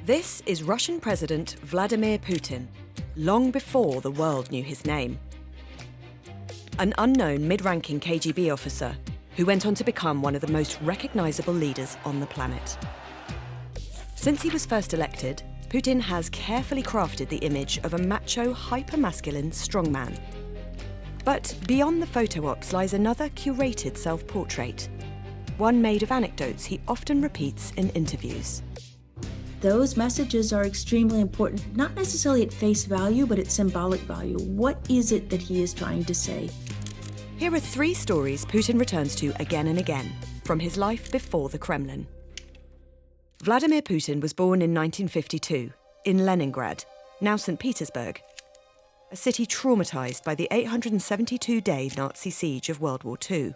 This is Russian President Vladimir Putin, long before the world knew his name. An unknown mid-ranking KGB officer who went on to become one of the most recognizable leaders on the planet. Since he was first elected, Putin has carefully crafted the image of a macho, hyper-masculine strongman. But beyond the photo ops lies another curated self-portrait, one made of anecdotes he often repeats in interviews. Those messages are extremely important, not necessarily at face value, but at symbolic value. What is it that he is trying to say? Here are 3 stories Putin returns to again and again from his life before the Kremlin. Vladimir Putin was born in 1952 in Leningrad, now St. Petersburg, a city traumatized by the 872-day Nazi siege of World War II.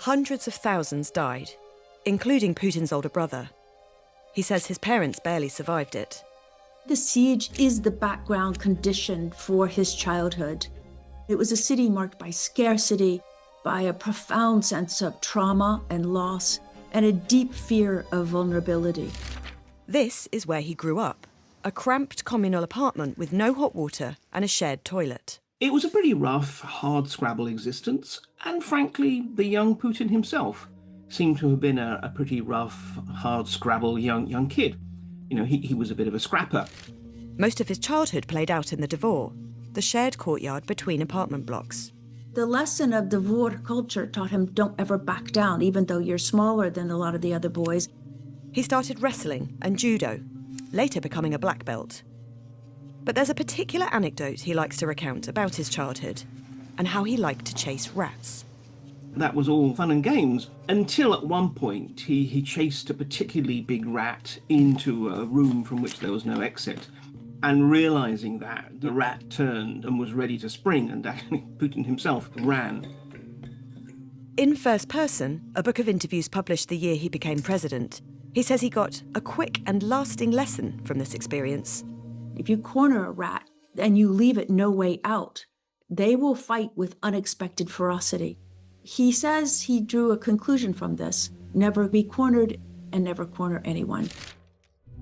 Hundreds of thousands died, including Putin's older brother. He says his parents barely survived it. The siege is the background condition for his childhood. It was a city marked by scarcity, by a profound sense of trauma and loss, and a deep fear of vulnerability. This is where he grew up, a cramped communal apartment with no hot water and a shared toilet. It was a pretty rough, hard-scrabble existence, and frankly, the young Putin himself seemed to have been a pretty rough, hard-scrabble young kid. You know, he was a bit of a scrapper. Most of his childhood played out in the Dvor, the shared courtyard between apartment blocks. The lesson of Dvor culture taught him don't ever back down, even though you're smaller than a lot of the other boys. He started wrestling and judo, later becoming a black belt. But there's a particular anecdote he likes to recount about his childhood and how he liked to chase rats. That was all fun and games, until at one point he chased a particularly big rat into a room from which there was no exit, and realizing that, the rat turned and was ready to spring, and actually Putin himself ran. In First Person, a book of interviews published the year he became president, he says he got a quick and lasting lesson from this experience. If you corner a rat and you leave it no way out, they will fight with unexpected ferocity. He says he drew a conclusion from this: never be cornered and never corner anyone.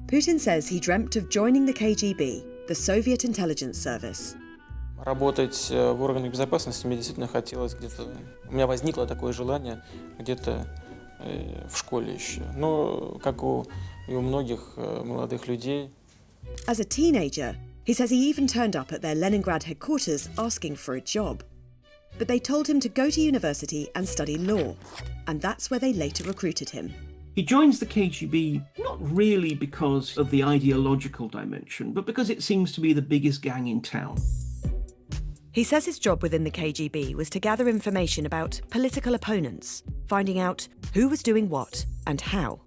Putin says he dreamt of joining the KGB, the Soviet intelligence service. Работать в органах безопасности мне действительно хотелось где-то. У меня возникло такое желание где-то в школе еще. Но как и у многих молодых людей. As a teenager, he says he even turned up at their Leningrad headquarters asking for a job. But they told him to go to university and study law, and that's where they later recruited him. He joins the KGB not really because of the ideological dimension, but because it seems to be the biggest gang in town. He says his job within the KGB was to gather information about political opponents, finding out who was doing what and how.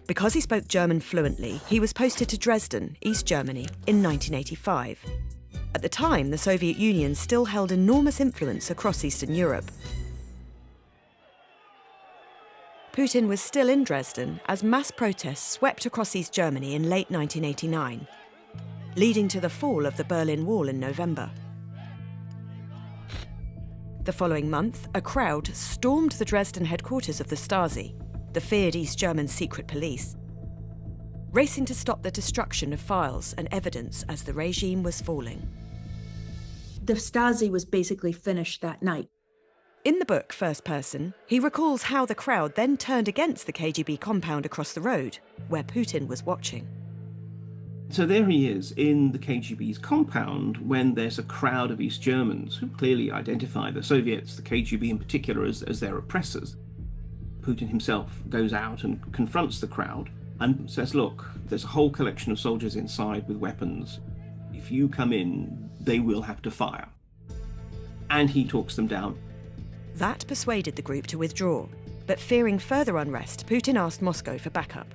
Because he spoke German fluently, he was posted to Dresden, East Germany, in 1985. At the time, the Soviet Union still held enormous influence across Eastern Europe. Putin was still in Dresden as mass protests swept across East Germany in late 1989, leading to the fall of the Berlin Wall in November. The following month, a crowd stormed the Dresden headquarters of the Stasi, the feared East German secret police, racing to stop the destruction of files and evidence as the regime was falling. The Stasi was basically finished that night. In the book First Person, he recalls how the crowd then turned against the KGB compound across the road, where Putin was watching. So there he is in the KGB's compound when there's a crowd of East Germans who clearly identify the Soviets, the KGB in particular, as their oppressors. Putin himself goes out and confronts the crowd and says, look, there's a whole collection of soldiers inside with weapons. If you come in, they will have to fire. And he talks them down. That persuaded the group to withdraw, but fearing further unrest, Putin asked Moscow for backup.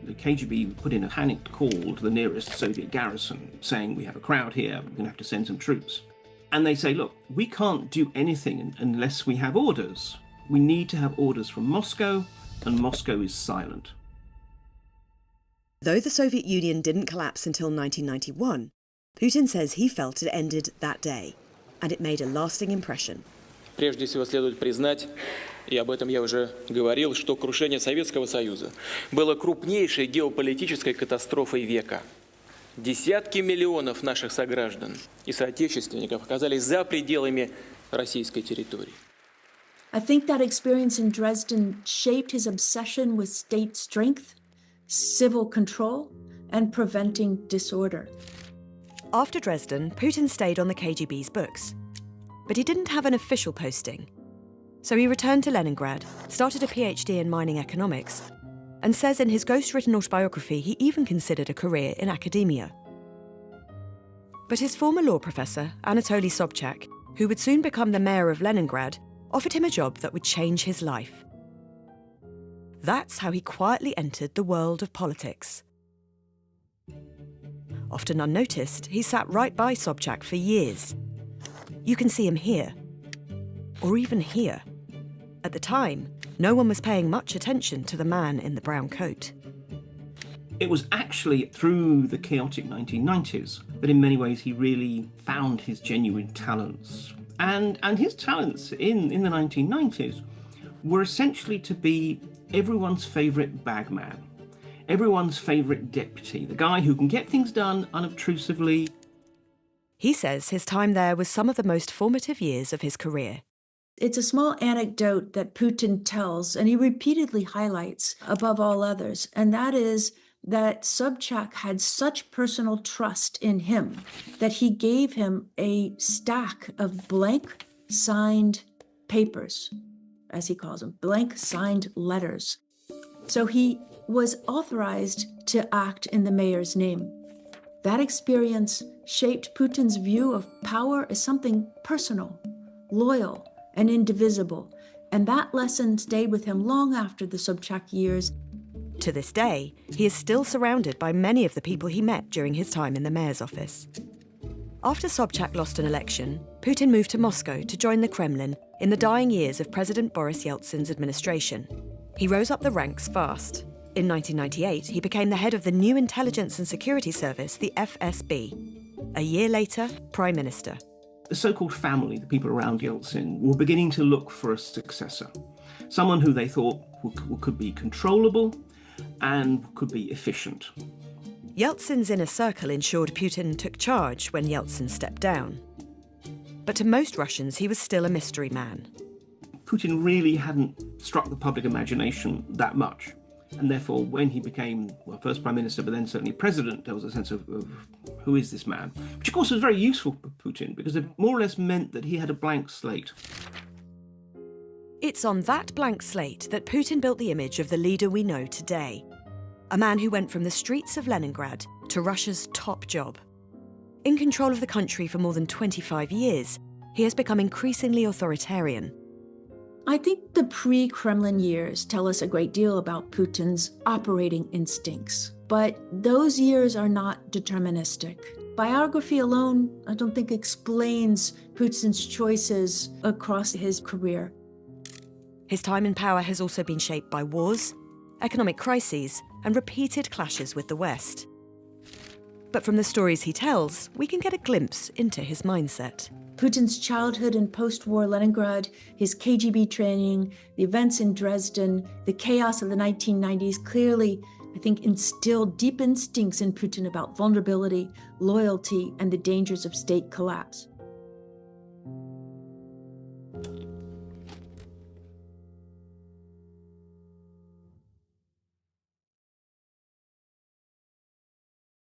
The KGB put in a panicked call to the nearest Soviet garrison, saying, we have a crowd here, we're going to have to send some troops. And they say, look, we can't do anything unless we have orders. We need to have orders from Moscow, and Moscow is silent. Though the Soviet Union didn't collapse until 1991, Putin says he felt it ended that day, and it made a lasting impression. Прежде всего следует признать, и об этом я уже говорил, что крушение Советского Союза было крупнейшей геополитической катастрофой века. Десятки миллионов наших сограждан и соотечественников оказались за пределами российской территории. I think that experience in Dresden shaped his obsession with state strength, civil control, and preventing disorder. After Dresden, Putin stayed on the KGB's books. But he didn't have an official posting. So he returned to Leningrad, started a PhD in mining economics, and says in his ghost-written autobiography he even considered a career in academia. But his former law professor, Anatoly Sobchak, who would soon become the mayor of Leningrad, offered him a job that would change his life. That's how he quietly entered the world of politics. Often unnoticed, he sat right by Sobchak for years. You can see him here, or even here. At the time, no one was paying much attention to the man in the brown coat. It was actually through the chaotic 1990s that in many ways he really found his genuine talents. And his talents in the 1990s were essentially to be everyone's favourite bagman, everyone's favourite deputy, the guy who can get things done unobtrusively. He says his time there was some of the most formative years of his career. It's a small anecdote that Putin tells, and he repeatedly highlights above all others, and that is that Sobchak had such personal trust in him that he gave him a stack of blank signed papers, as he calls them, blank signed letters. So he was authorized to act in the mayor's name. That experience shaped Putin's view of power as something personal, loyal, and indivisible. And that lesson stayed with him long after the Sobchak years. To this day, he is still surrounded by many of the people he met during his time in the mayor's office. After Sobchak lost an election, Putin moved to Moscow to join the Kremlin in the dying years of President Boris Yeltsin's administration. He rose up the ranks fast. In 1998, he became the head of the new intelligence and security service, the FSB. A year later, Prime Minister. The so-called family, the people around Yeltsin, were beginning to look for a successor. Someone who they thought could be controllable and could be efficient. Yeltsin's inner circle ensured Putin took charge when Yeltsin stepped down. But to most Russians, he was still a mystery man. Putin really hadn't struck the public imagination that much. And therefore, when he became, well, first Prime Minister, but then certainly President, there was a sense of who is this man? Which, of course, was very useful for Putin, because it more or less meant that he had a blank slate. It's on that blank slate that Putin built the image of the leader we know today. A man who went from the streets of Leningrad to Russia's top job. In control of the country for more than 25 years, he has become increasingly authoritarian. I think the pre-Kremlin years tell us a great deal about Putin's operating instincts, but those years are not deterministic. Biography alone, I don't think, explains Putin's choices across his career. His time in power has also been shaped by wars, economic crises, and repeated clashes with the West. But from the stories he tells, we can get a glimpse into his mindset. Putin's childhood in post-war Leningrad, his KGB training, the events in Dresden, the chaos of the 1990s clearly, I think, instilled deep instincts in Putin about vulnerability, loyalty, and the dangers of state collapse.